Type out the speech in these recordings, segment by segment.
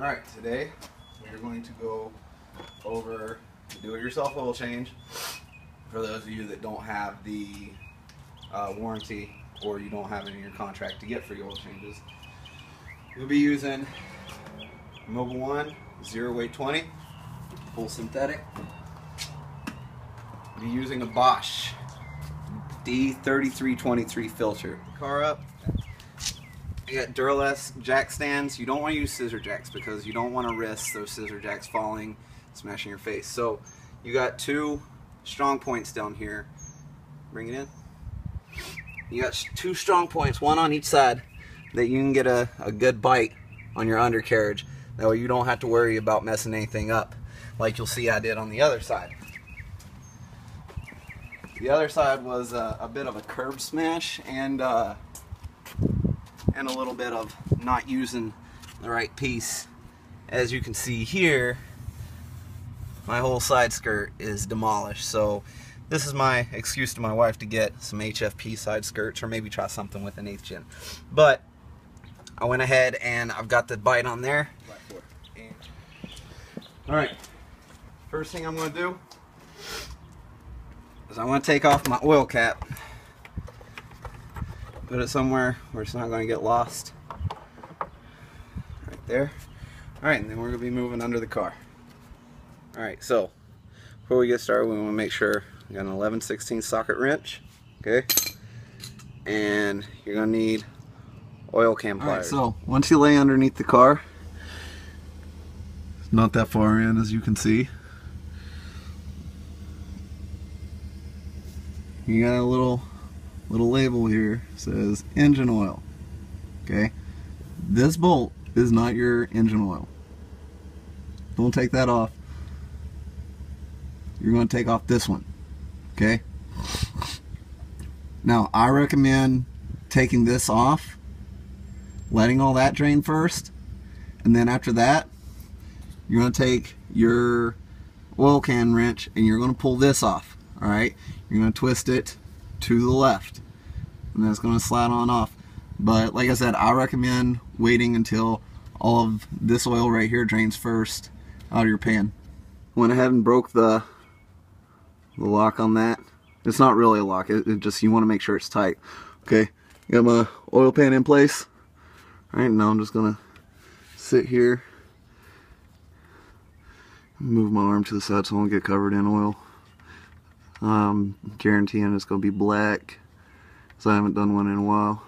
Alright, today we're going to go over the do-it-yourself oil change for those of you that don't have the warranty or you don't have it in your contract to get free oil changes. You'll be using Mobil 1 0 weight 20 full synthetic. You'll be using a Bosch D3323 filter. Car up. You got Duraless jack stands. You don't want to use scissor jacks because you don't want to risk those scissor jacks falling, smashing your face. So you got two strong points down here. Bring it in. You got two strong points, one on each side, that you can get a good bite on your undercarriage. That way you don't have to worry about messing anything up like you'll see I did on the other side. The other side was a bit of a curb smash and a little bit of not using the right piece. As you can see here, my whole side skirt is demolished. So this is my excuse to my wife to get some HFP side skirts or maybe try something with an 8th gen. But I went ahead and I've got the bite on there. Alright, first thing I'm going to do is I'm going to take off my oil cap. Put it somewhere where it's not going to get lost. Right there. Alright, and then we're going to be moving under the car. Alright, so before we get started, we want to make sure we got an 11/16 socket wrench. Okay. And you're going to need oil can pliers. Alright, so once you lay underneath the car, it's not that far in as you can see. You got a little label here, says engine oil. Okay, this bolt is not your engine oil. Don't take that off. You're going to take off this one. Okay, now I recommend taking this off, letting all that drain first, and then after that you're going to take your oil can wrench and you're going to pull this off. Alright, you're going to twist it to the left and that's going to slide on off. But like I said, I recommend waiting until all of this oil right here drains first out of your pan. Went ahead and broke the lock on that. It's not really a lock, it just, you want to make sure it's tight. Okay, got my oil pan in place. Alright, now I'm just going to sit here, move my arm to the side so I won't get covered in oil. Guaranteeing it's going to be black, so I haven't done one in a while.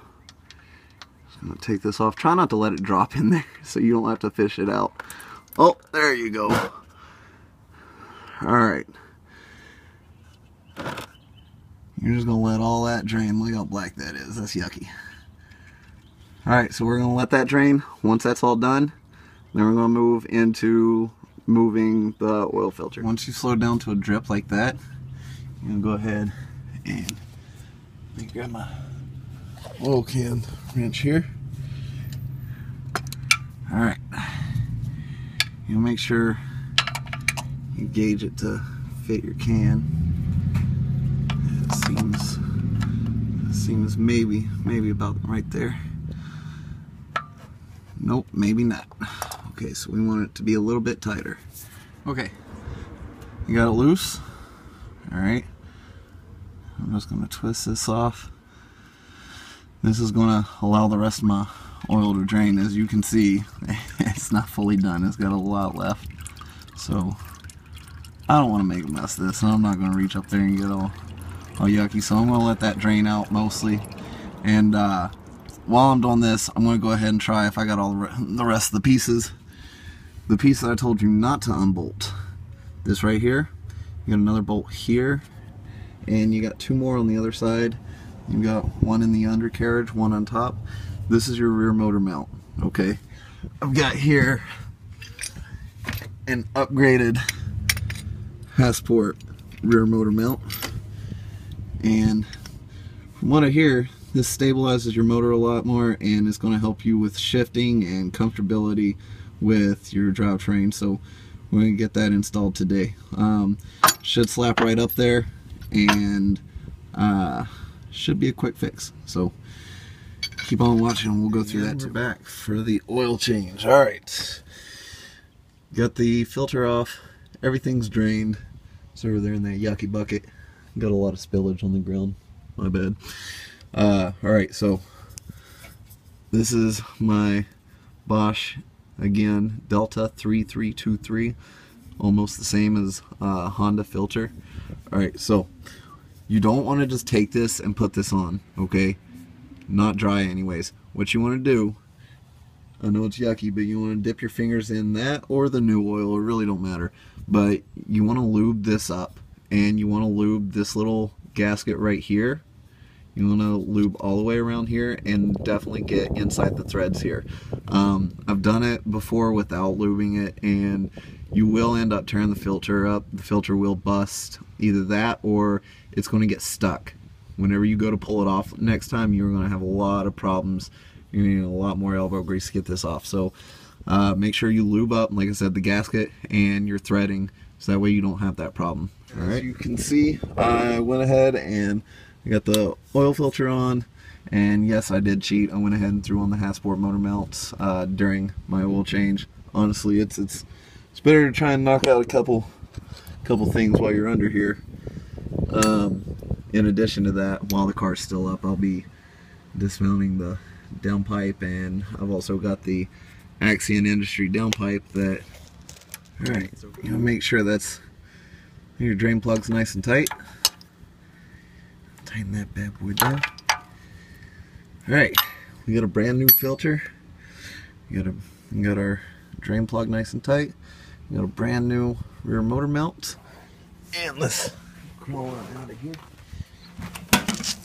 Just going to take this off. Try not to let it drop in there so you don't have to fish it out. Oh, there you go. Alright. You're just going to let all that drain. Look how black that is. That's yucky. Alright, so we're going to let that drain. Once that's all done, then we're going to move into moving the oil filter. Once you slow down to a drip like that, I'm going to go ahead and grab my oil can wrench here. Alright. You'll make sure you gauge it to fit your can. It seems maybe about right there. Nope, maybe not. Okay, so we want it to be a little bit tighter. Okay. You got it loose. Alright. I'm just going to twist this off. This is going to allow the rest of my oil to drain. As you can see, it's not fully done. It's got a lot left. So, I don't want to make a mess of this, and I'm not going to reach up there and get all yucky. So I'm going to let that drain out mostly. And while I'm doing this, I'm going to go ahead and try if I got all the rest of the pieces. The piece that I told you not to unbolt. This right here. You got another bolt here. And you got two more on the other side. You got one in the undercarriage, one on top. This is your rear motor mount. Okay, I've got here an upgraded Passport rear motor mount, and from what I hear, this stabilizes your motor a lot more and it's going to help you with shifting and comfortability with your drivetrain. So we're going to get that installed today. Should slap right up there, and should be a quick fix. So keep on watching and we'll go through that too. We're back for the oil change. Alright, Got the filter off, everything's drained. It's over there in that yucky bucket. Got a lot of spillage on the ground, my bad. Alright, so this is my Bosch, again, Delta 3323, almost the same as Honda filter. Alright, so you don't want to just take this and put this on, okay? Not dry anyways. What you want to do, I know it's yucky, but you want to dip your fingers in that or the new oil, it really don't matter. But you want to lube this up, and you want to lube this little gasket right here. You want to lube all the way around here and definitely get inside the threads here. I've done it before without lubing it, and you will end up tearing the filter up. The filter will bust, either that or it's going to get stuck. Whenever you go to pull it off next time, you're going to have a lot of problems. You're going to need a lot more elbow grease to get this off. So make sure you lube up, like I said, the gasket and your threading, so that way you don't have that problem. All right. As you can see, I went ahead and I got the oil filter on, and yes, I did cheat. I went ahead and threw on the Hasport motor mounts during my oil change. Honestly, it's better to try and knock out a couple things while you're under here. In addition to that, while the car's still up, I'll be dismounting the downpipe, and I've also got the Axion Industry downpipe that, alright, so you know, make sure that's your drain plug's nice and tight. Tighten that bad boy down. Alright, we got a brand new filter. We got our drain plug nice and tight. We got a brand new rear motor mount. And let's crawl on out of here.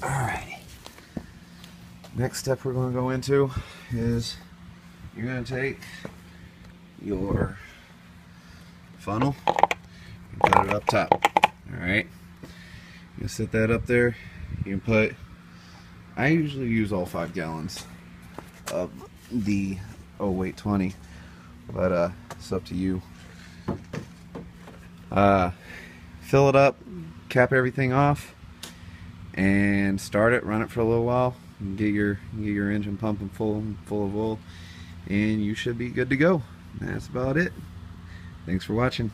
Alright. Next step we're going to go into is you're going to take your funnel and put it up top. Alright. You set that up there. You can put, I usually use all 5 gallons of the 0820, but it's up to you. Fill it up, cap everything off, and start it, run it for a little while, and get your engine pumping full of oil, and you should be good to go. That's about it. Thanks for watching.